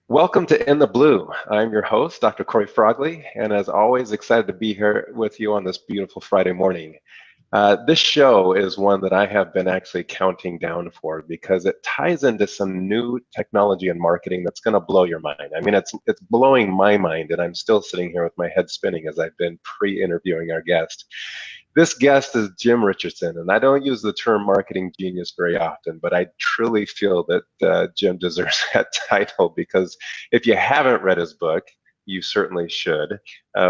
Welcome to In the Blue. I'm your host, Dr. Cory Frogley, and as always, excited to be here with you on this beautiful Friday morning. This show is one that I have been actually counting down for because it ties into some new technology and marketing that's going to blow your mind. I mean, it's blowing my mind, and I'm still sitting here with my head spinning as I've been pre-interviewing our guest. This guest is Jim Richardson, and I don't use the term marketing genius very often, but I truly feel that Jim deserves that title because if you haven't read his book, you certainly should,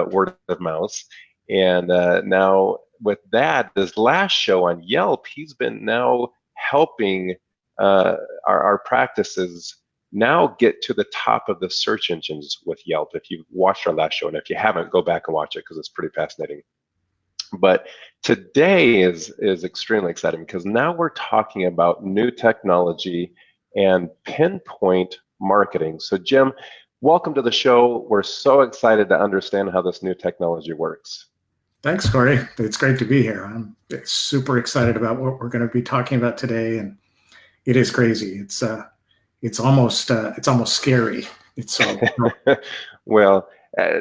word of mouth. And now with that, this last show on Yelp, he's been now helping our practices now get to the top of the search engines with Yelp. If you've watched our last show, and if you haven't, go back and watch it because it's pretty fascinating. But today is extremely exciting because now we're talking about new technology and pinpoint marketing. So Jim, welcome to the show. We're so excited to understand how this new technology works. Thanks, Cory. It's great to be here. I'm super excited about what we're going to be talking about today, and it is crazy. It's almost scary. It's so well.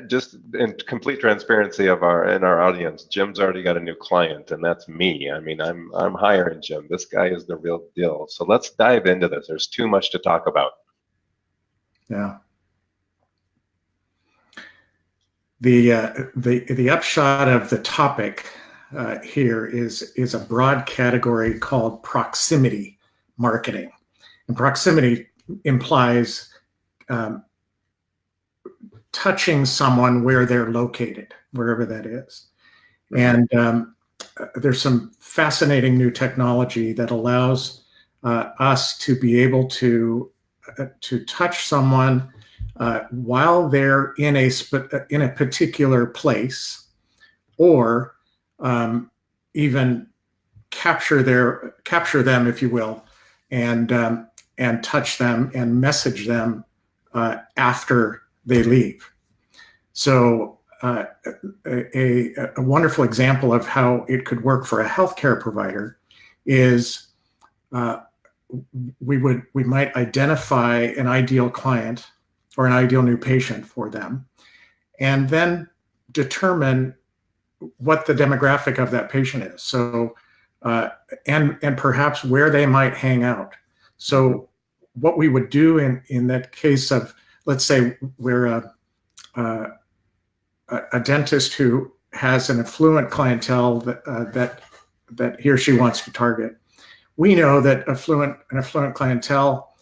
Just in complete transparency in our audience, Jim's already got a new client, and that's me. I mean, I'm hiring Jim. This guy is the real deal. So let's dive into this. There's too much to talk about. Yeah. The upshot of the topic here is a broad category called proximity marketing, and proximity implies touching someone where they're located, wherever that is. And there's some fascinating new technology that allows us to be able to touch someone while they're in a particular place, or even capture them, if you will, and touch them and message them after they leave. So a wonderful example of how it could work for a healthcare provider is we might identify an ideal client or an ideal new patient for them, and then determine what the demographic of that patient is. So and perhaps where they might hang out. So what we would do in that case of, let's say we're a dentist who has an affluent clientele that he or she wants to target. We know that an affluent clientele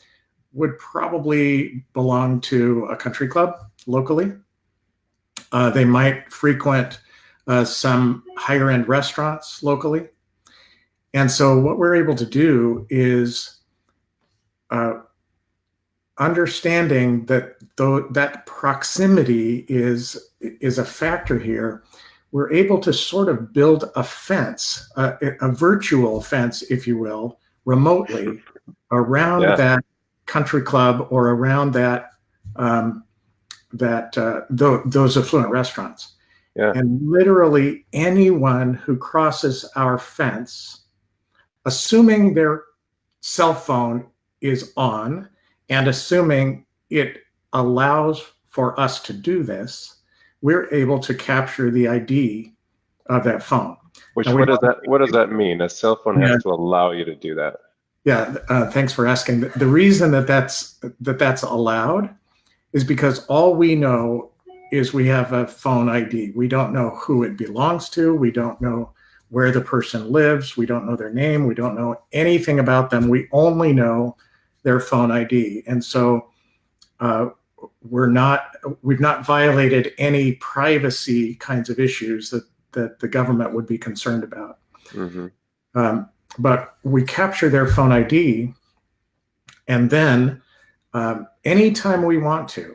would probably belong to a country club locally. They might frequent some higher end restaurants locally. And so what we're able to do is understanding that that proximity is a factor here, we're able to sort of build a fence, a virtual fence, if you will, remotely around that country club or around those affluent restaurants. Yeah. And literally anyone who crosses our fence, assuming their cell phone is on, and assuming it allows for us to do this, we're able to capture the ID of that phone. What does that mean? A cell phone has to allow you to do that. Yeah, thanks for asking. The reason that's allowed is because all we know is we have a phone ID. We don't know who it belongs to. We don't know where the person lives. We don't know their name. We don't know anything about them. We only know their phone ID. And so we've not violated any privacy kinds of issues that the government would be concerned about. Mm-hmm. But we capture their phone ID, and then anytime we want to,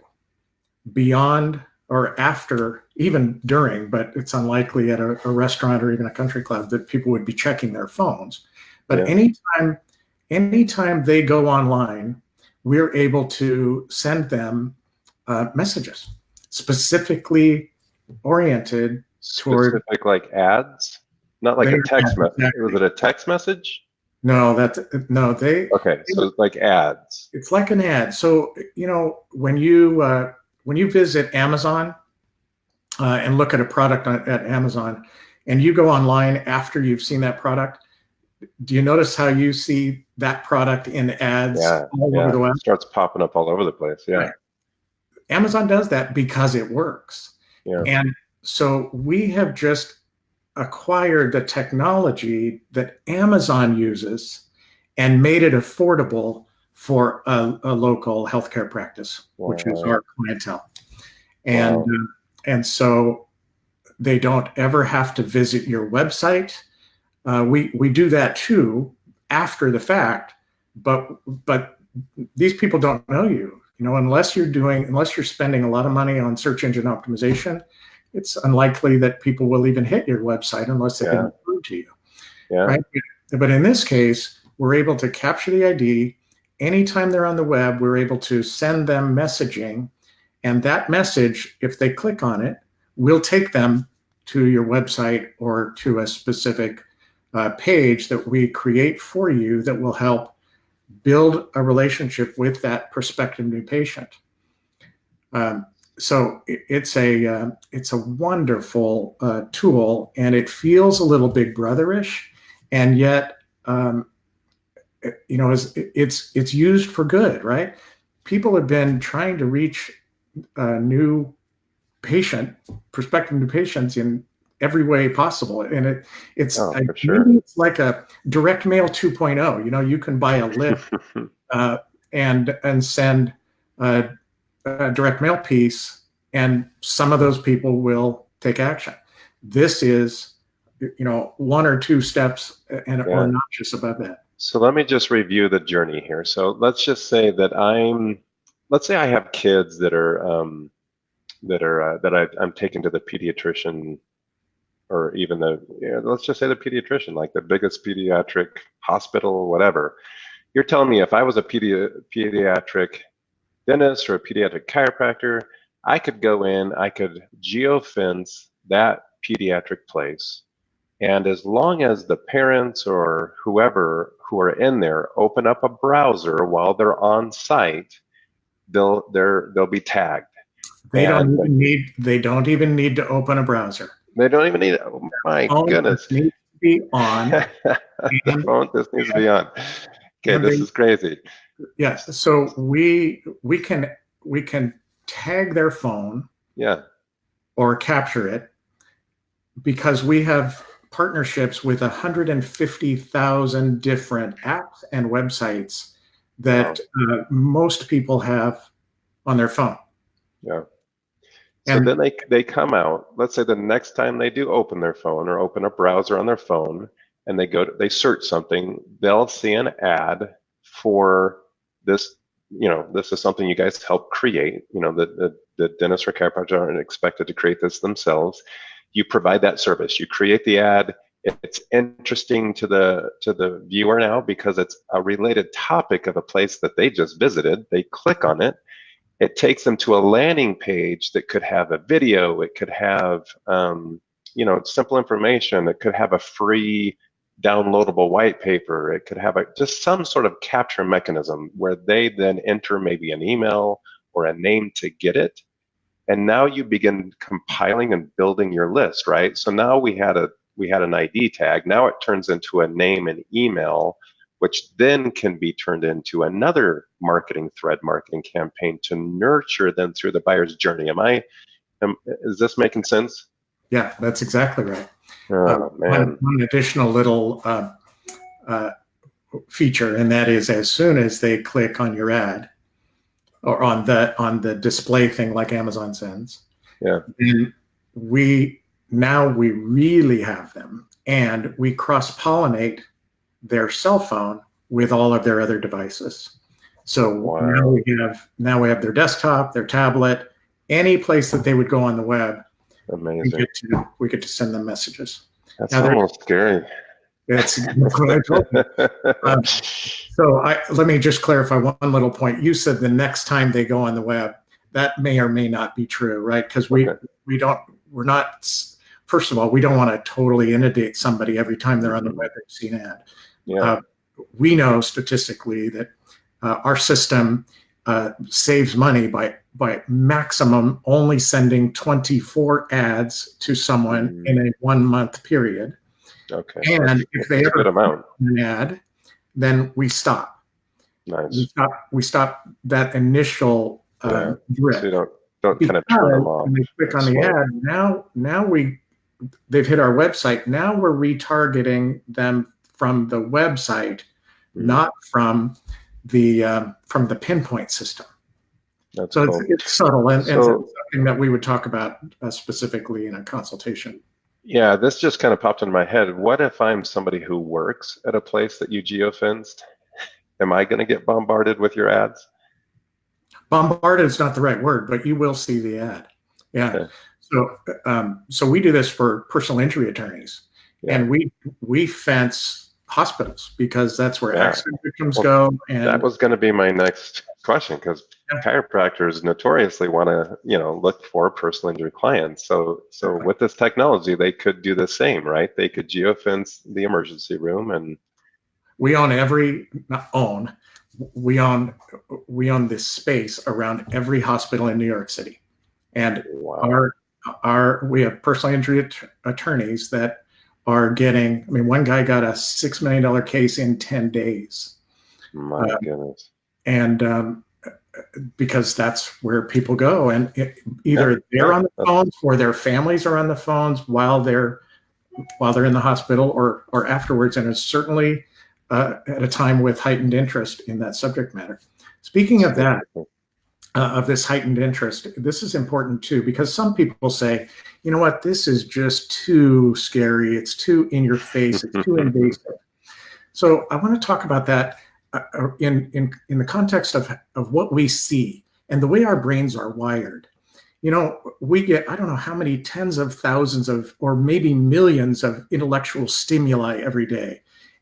beyond or after, even during, but it's unlikely at a restaurant or even a country club that people would be checking their phones. But anytime they go online, we're able to send them messages specifically oriented toward like ads, not like a text message. Was it a text message? No, no, Okay, so it's like ads. it's like an ad. So, when you visit Amazon and look at a product at Amazon, and you go online after you've seen that product, do you notice how you see that product in ads Yeah, all over yeah. the web? It starts popping up all over the place. Yeah, Right. Amazon does that because it works. yeah. And so we have just acquired the technology that Amazon uses and made it affordable for a local healthcare practice, which is Wow, our clientele. And wow. so they don't ever have to visit your website. We do that too after the fact, but these people don't know you. Unless you're spending a lot of money on search engine optimization, it's unlikely that people will even hit your website unless they've been Yeah, referred to you, yeah, right? But in this case, we're able to capture the ID. Anytime they're on the web, we're able to send them messaging, and that message, if they click on it, will take them to your website or to a specific page that we create for you that will help build a relationship with that prospective new patient. So it's a wonderful tool, and it feels a little Big Brotherish, and yet it's used for good, right? People have been trying to reach new prospective new patients in every way possible, and oh, for maybe sure. it's like a direct mail 2.0. You can buy a lift and send a direct mail piece, and some of those people will take action. This is, one or two steps or Yeah. notches above that. So let me just review the journey here. So let's just say that let's say I have kids that I'm taking to the pediatrician, or even let's just say the pediatrician, like the biggest pediatric hospital, whatever. You're telling me if I was a pediatric dentist or a pediatric chiropractor, I could go in, I could geofence that pediatric place, and as long as the parents or whoever who are in there open up a browser while they're on site, they'll be tagged. And They don't even need to open a browser. they don't even need it. Oh my Phone goodness. just needs to be on, The and phone just needs to be on. Okay, and this is crazy. so we can tag their phone Yeah. or capture it, because we have partnerships with 150,000 different apps and websites that most people have on their phone. Yeah. So And then they come out, let's say the next time they do open their phone or open a browser on their phone, and they search something, they'll see an ad for this. This is something you guys help create. The dentists or chiropractors aren't expected to create this themselves. You provide that service. You create the ad. It's interesting to the viewer now because it's a related topic of a place that they just visited. They click on it. It takes them to a landing page that could have a video. It could have, simple information. It could have a free downloadable white paper. It could have just some sort of capture mechanism where they then enter maybe an email or a name to get it. And now you begin compiling and building your list, right? So now we had an ID tag. Now it turns into a name and email, which then can be turned into another marketing campaign to nurture them through the buyer's journey. Is this making sense? yeah, that's exactly right. Oh, man. One additional little feature, and that is, as soon as they click on your ad or on the display thing like Amazon sends, Yeah. then we really have them, and we cross-pollinate their cell phone with all of their other devices. So Wow. now we have their desktop, their tablet, any place that they would go on the web. Amazing. We get to send them messages. That's almost scary. That's what I told you. So let me just clarify one little point. You said the next time they go on the web. That may or may not be true, right? Because we're not. First of all, we don't want to totally inundate somebody every time they're on the web and see an ad. Yeah. we know statistically that our system saves money by maximum only sending 24 ads to someone in a 1 month period. Okay. And if they ever good amount. an ad, then we stop. Nice. We stop that initial drip. So you don't kind of turn them off. When they click on the ad, now they've hit our website. Now we're retargeting them from the website, not from the pinpoint system. That's so cool. it's subtle, and it's something that we would talk about specifically in a consultation. Yeah, this just kind of popped into my head. What if I'm somebody who works at a place that you geofenced? Am I going to get bombarded with your ads? Bombarded is not the right word, but you will see the ad. Yeah. Okay. So we do this for personal injury attorneys, and we fence hospitals because that's where accident victims go. And that was going to be my next question, because chiropractors notoriously want to, look for personal injury clients. So with this technology, they could do the same, right? They could geofence the emergency room, and we own we own this space around every hospital in New York City, and we have personal injury attorneys that are getting. I mean, one guy got a $6 million case in 10 days. My goodness! And because that's where people go, and either they're on the phones or their families are on the phones while they're in the hospital or afterwards, and it's certainly at a time with heightened interest in that subject matter. Speaking of that, of this heightened interest, this is important too, because some people say, you know what, this is just too scary. It's too in your face. It's too invasive. So I want to talk about that in the context of what we see and the way our brains are wired. We get, I don't know how many tens of thousands of, or maybe millions of intellectual stimuli every day.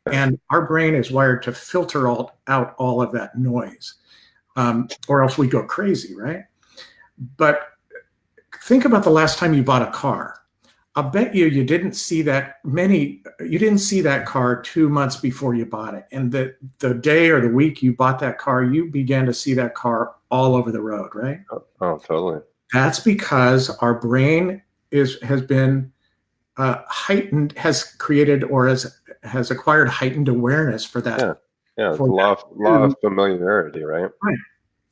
And our brain is wired to filter out all of that noise, or else we go crazy, right? But think about the last time you bought a car. I'll bet you didn't see that car 2 months before you bought it. And the day or the week you bought that car, you began to see that car all over the road, right? Oh, totally. That's because our brain has been heightened, has created or has acquired heightened awareness for that. Yeah, the law of familiarity, right?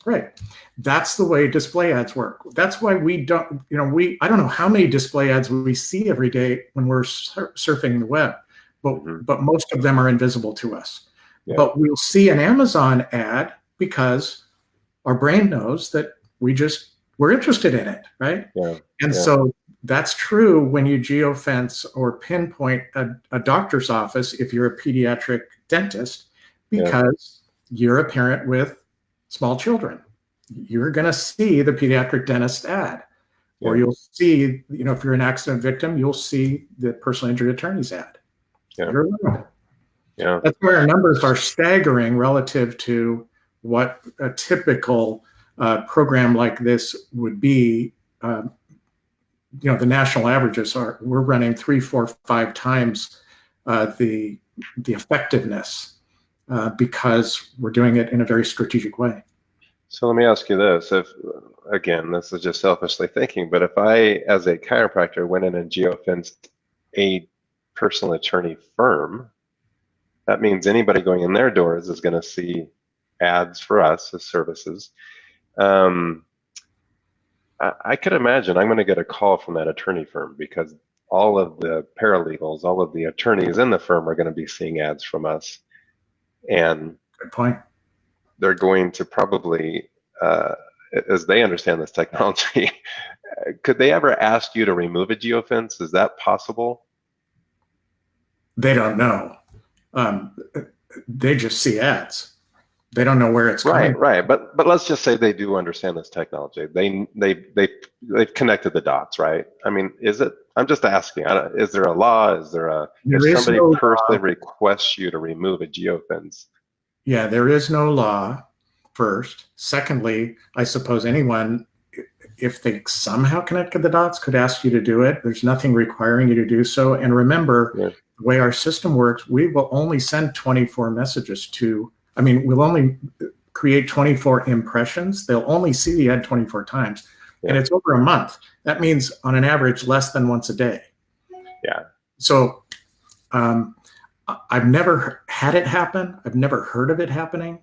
Right. That's the way display ads work. That's why we don't, I don't know how many display ads we see every day when we're surfing the web, but most of them are invisible to us. Yeah. But we'll see an Amazon ad because our brain knows that we're interested in it, right? Yeah. And so that's true when you geofence or pinpoint a doctor's office if you're a pediatric dentist, because you're a parent with small children. You're going to see the pediatric dentist ad, or you'll see, if you're an accident victim, you'll see the personal injury attorney's ad. Yeah. That's where our numbers are staggering relative to what a typical program like this would be. The national averages we're running 3, 4, 5 times the effectiveness because we're doing it in a very strategic way. So let me ask you this. If, again, this is just selfishly thinking, but if I, as a chiropractor, went in and geofenced a personal attorney firm, that means anybody going in their doors is going to see ads for us as services. I could imagine I'm going to get a call from that attorney firm because all of the paralegals, all of the attorneys in the firm are going to be seeing ads from us. And good point. They're going to probably, as they understand this technology, could they ever ask you to remove a geofence? Is that possible? They don't know. They just see ads. They don't know where it's coming. Right. But let's just say they do understand this technology. They've connected the dots, right? I mean, is it? I'm just asking. Is there a law? If somebody personally requests you to remove a geofence? Yeah, there is no law. First, secondly, I suppose anyone, if they somehow connected the dots, could ask you to do it. There's nothing requiring you to do so. And remember, the way our system works, we will only send 24 messages we'll only create 24 impressions. They'll only see the ad 24 times. Yeah. And it's over a month. That means on an average, less than once a day. Yeah. So I've never had it happen. I've never heard of it happening.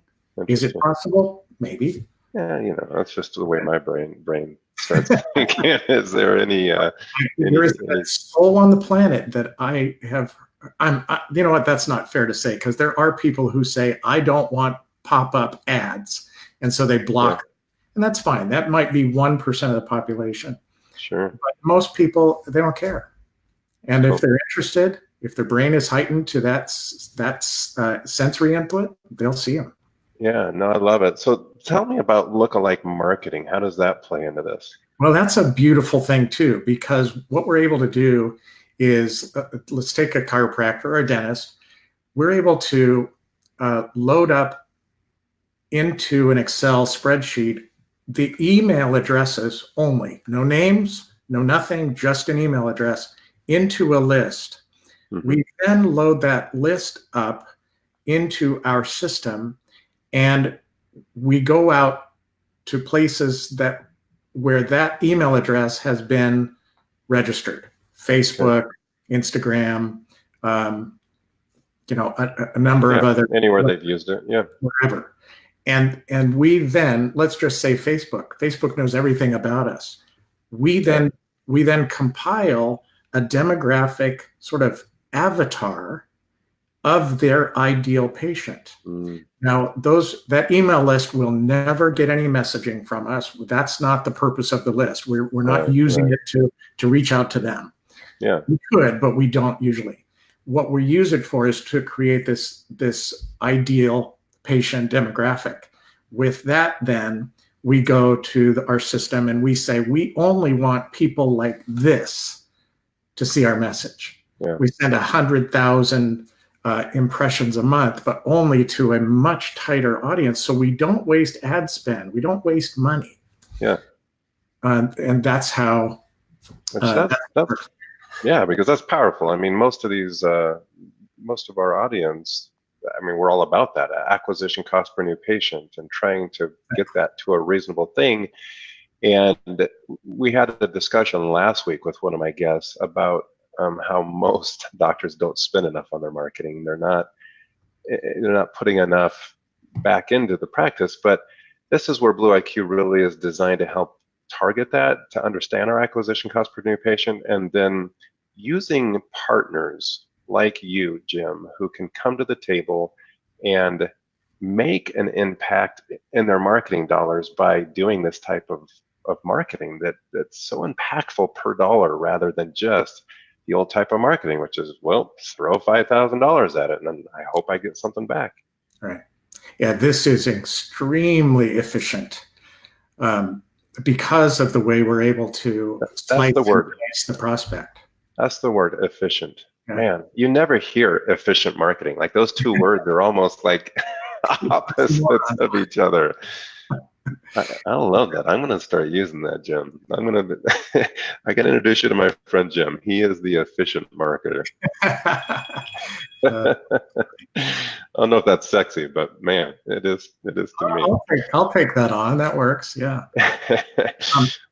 Is it possible? Maybe. Yeah, that's just the way my brain starts thinking. Is there there is a soul on the planet that I have? You know what? That's not fair to say, because there are people who say, I don't want pop-up ads, and so they block. Yeah. And that's fine. That might be 1% of the population. Sure. But most people, they don't care. And if they're interested, if their brain is heightened to that sensory input, they'll see them. Yeah, no, I love it. So tell me about lookalike marketing. How does that play into this? Well, that's a beautiful thing too, because what we're able to do is, let's take a chiropractor or a dentist. We're able to load up into an Excel spreadsheet the email addresses only, no names, no nothing, just an email address, into a list. Mm-hmm. We then load that list up into our system, and we go out to places where that email address has been registered: Facebook, Instagram, a number of other, anywhere they've used it, wherever. And we then, let's just say Facebook knows everything about us. We then compile a demographic sort of avatar of their ideal patient. Mm. Now, that email list will never get any messaging from us. That's not the purpose of the list. We're not using it to reach out to them. Yeah, we could, but we don't usually. What we use it for is to create this ideal patient demographic. With that, then we go to our system and we say, we only want people like this to see our message. Yeah. We send 100,000 impressions a month, but only to a much tighter audience. So we don't waste ad spend. We don't waste money. Yeah. And that's how. Yeah, because that's powerful. I mean, most of our audience, we're all about that acquisition cost per new patient and trying to get that to a reasonable thing. And we had a discussion last week with one of my guests about how most doctors don't spend enough on their marketing. They're not putting enough back into the practice. But this is where BlueIQ really is designed to help target that, to understand our acquisition cost per new patient, and then using partners like you, Jim, who can come to the table and make an impact in their marketing dollars by doing this type of marketing that's so impactful per dollar, rather than just the old type of marketing, which is, well, throw $5,000 at it and then I hope I get something back. Right. Yeah, this is extremely efficient because of the way we're able to that's the word. The prospect. That's the word, efficient. Yeah. Man, you never hear efficient marketing. Like, those two words are almost like opposites of each other. I love that. I'm going to start using that, Jim. I can introduce you to my friend Jim. He is the efficient marketer. I don't know if that's sexy, but man, it is to me. I'll take that on. That works. Yeah.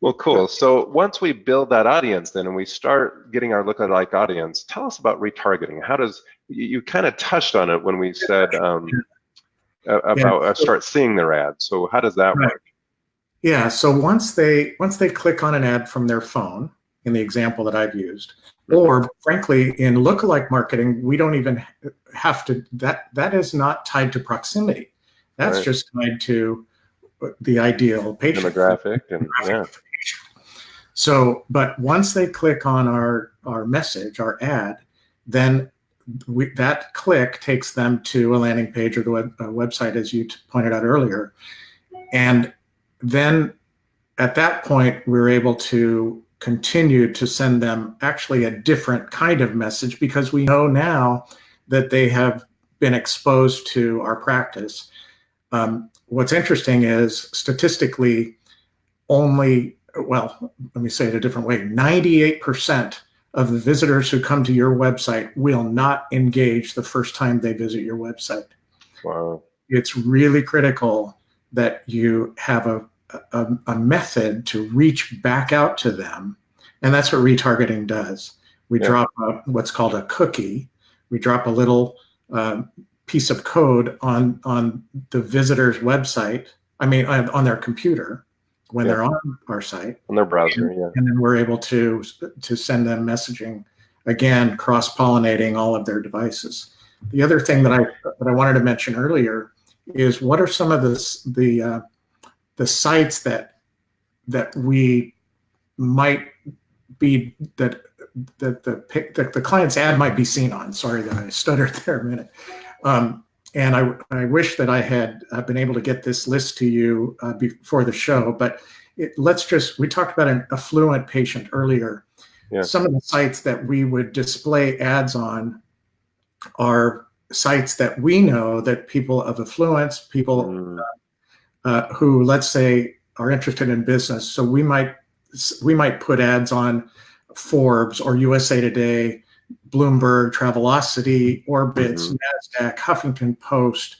Well, cool. So once we build that audience, then, and we start getting our lookalike audience, tell us about retargeting. How does you kind of touched on it when we said about start seeing their ads. So how does that work? Yeah. So once they click on an ad from their phone, in the example that I've used, or frankly, in lookalike marketing, we don't even have to. That is not tied to proximity. That's just tied to the ideal patient demographic and yeah. So, but once they click on our message, our ad, then that click takes them to a landing page or the website, as you pointed out earlier. And then at that point, we're able to continue to send them actually a different kind of message, because we know now that they have been exposed to our practice. What's interesting is, statistically, let me say it a different way, 98% of the visitors who come to your website will not engage the first time they visit your website. Wow. It's really critical that you have a method to reach back out to them. And that's what retargeting does. We drop what's called a cookie. We drop a little piece of code on the visitor's website, on their computer when they're on our site. On their browser, and then we're able to send them messaging, again, cross-pollinating all of their devices. The other thing that I wanted to mention earlier is what are some of the sites that we might be that the client's ad might be seen on. Sorry that I stuttered there a minute. And I wish that I had been able to get this list to you before the show, but we talked about an affluent patient earlier. Yeah. Some of the sites that we would display ads on are sites that we know that people of affluence, people who, let's say, are interested in business. So we might put ads on Forbes or USA Today, Bloomberg, Travelocity, Orbitz, NASDAQ, Huffington Post.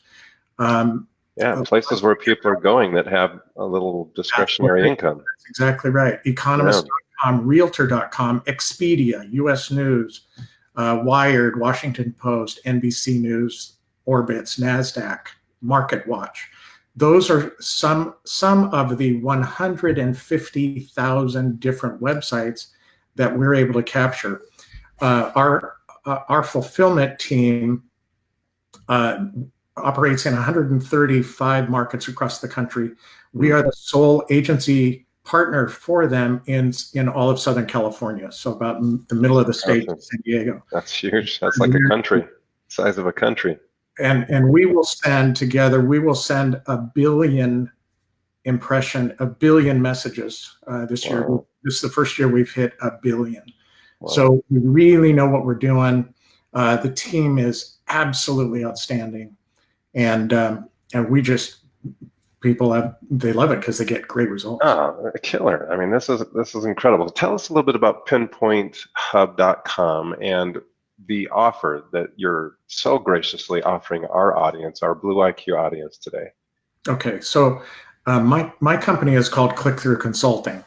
Places where people are going that have a little discretionary income. That's exactly right. Economist.com, Realtor.com, Expedia, US News, Wired, Washington Post, NBC News, Orbitz, NASDAQ, MarketWatch. Those are some of the 150,000 different websites that we're able to capture. Our fulfillment team operates in 135 markets across the country. We are the sole agency partner for them in all of Southern California, so about in the middle of the state, San Diego. That's huge. That's like a country, size of a country. And we will send together, a billion messages this year. This is the first year we've hit a billion. Wow. So we really know what we're doing. The team is absolutely outstanding. And they love it because they get great results. Oh, a killer. I mean, this is incredible. Tell us a little bit about pinpointhub.com and the offer that you're so graciously offering our audience, our BlueIQ audience today. Okay, so my company is called Click-Thru Consulting.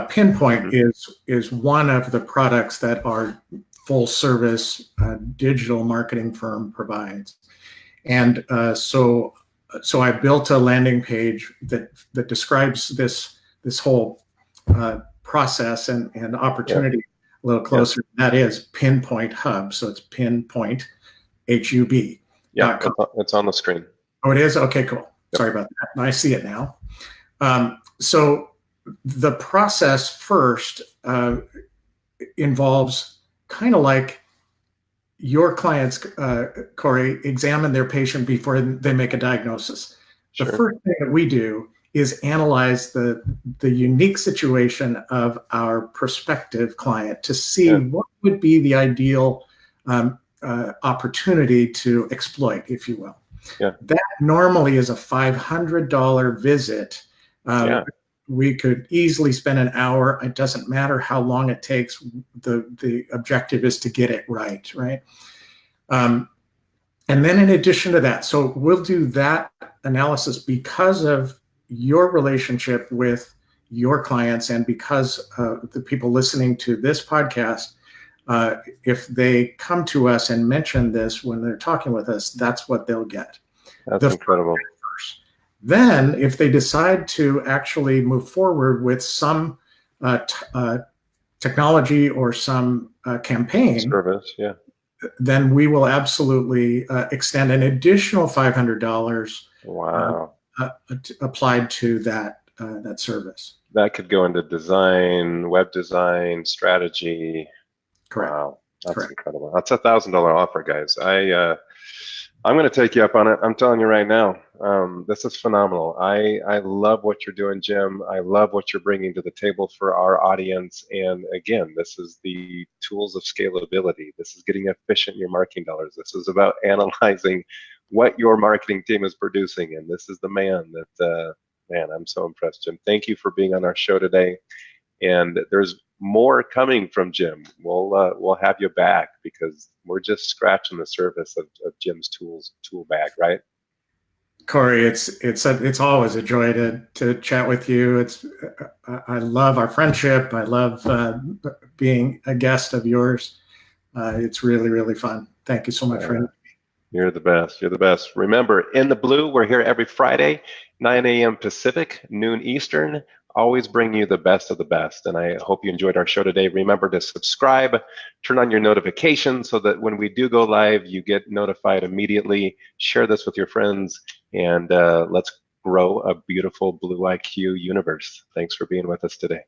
Pinpoint is one of the products that our full service digital marketing firm provides. And so I built a landing page that describes this whole process and opportunity a little closer. That is Pinpoint Hub. So it's Pinpoint HUB. Yeah, it's on the screen. Oh, it is? Okay, cool. Sorry about that. I see it now. So the process first involves kind of like your clients, Cory, examine their patient before they make a diagnosis. Sure. The first thing that we do is analyze the unique situation of our prospective client to see what would be the ideal opportunity to exploit, if you will. Yeah. That normally is a $500 visit. We could easily spend an hour. It doesn't matter how long it takes. The objective is to get it right? And then in addition to that, so we'll do that analysis because of your relationship with your clients and because the people listening to this podcast, if they come to us and mention this when they're talking with us, that's what they'll get. That's incredible. Then, if they decide to actually move forward with some technology or some campaign service, then we will absolutely extend an additional $500. Wow. Applied to that service. That could go into design, web design, strategy. Correct. Wow, that's Correct. Incredible. That's a $1,000 offer, guys. I'm going to take you up on it. I'm telling you right now. This is phenomenal. I love what you're doing, Jim. I love what you're bringing to the table for our audience. And again, this is the tools of scalability. This is getting efficient in your marketing dollars. This is about analyzing what your marketing team is producing. And this is the man that, I'm so impressed, Jim. Thank you for being on our show today. And there's more coming from Jim. We'll have you back because we're just scratching the surface of Jim's tool bag, right? Cory, it's always a joy to chat with you. I love our friendship. I love being a guest of yours. It's really, really fun. Thank you so much for. You're the best. You're the best. Remember, In the Blue, we're here every Friday, 9 a.m. Pacific, noon Eastern. Always bring you the best of the best. And I hope you enjoyed our show today. Remember to subscribe, turn on your notifications so that when we do go live, you get notified immediately. Share this with your friends, and let's grow a beautiful BlueIQ universe. Thanks for being with us today.